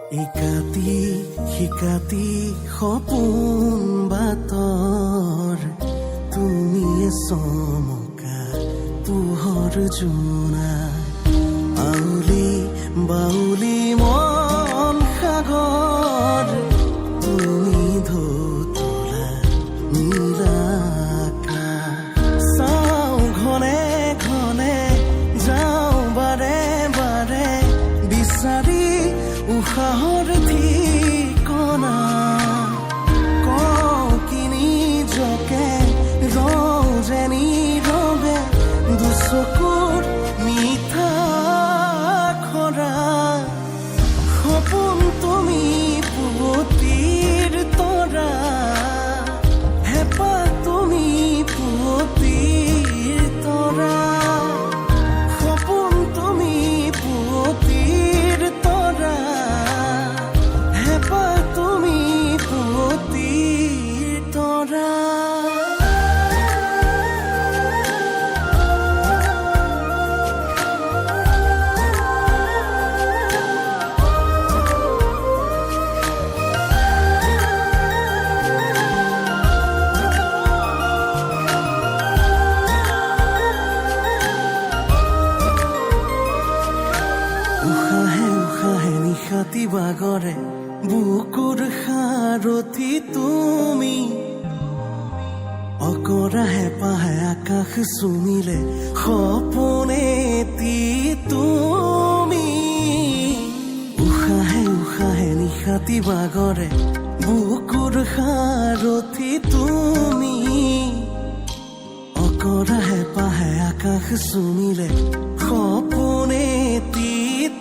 ইকাতি শিকাতি সপোন বাতৰ তুমিয়ে চমকা পোহৰ জোনা আউলি বাউলি মন সাগৰ তুমি ধুতলা নীলাকা চাওঁ ঘনে ঘনে যাওঁ বাৰে বাৰে বিচাৰি উশাহৰ ঠিকনা কওঁ কি নিজকে ৰওঁ যে নীৰৱে দুচকুৰ মিঠা খৰা সপোন তুমি পুৱতিৰ তৰা হেঁপাহ তুমি পুৱতিৰ তৰা সপোন তুমি পুৱতিৰ তৰা হেঁপাহ তুমি পুৱতিৰ তৰা উশাহে নিশাতি বাগৰে বুকুৰ সাৰথি তুমি অকৰা হেঁপাহে আকাশ চুমিলে সপোনেতি তুমি উশাহে নিশাতি বাগৰে বুকুৰ সাৰথি তুমি অকৰা হেঁপাহে আকাশ চুমিলে সপোনেতি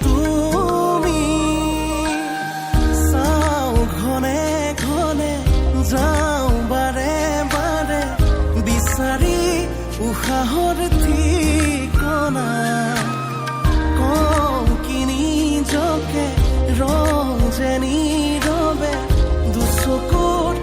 তুমি চাওঁ ঘনে ঘনে যাওঁ বাৰে বাৰে বিচাৰি উশাহৰ ঠিকনা কওঁ কি নিজকে ৰওঁ যে নীৰৱে দুচকুৰ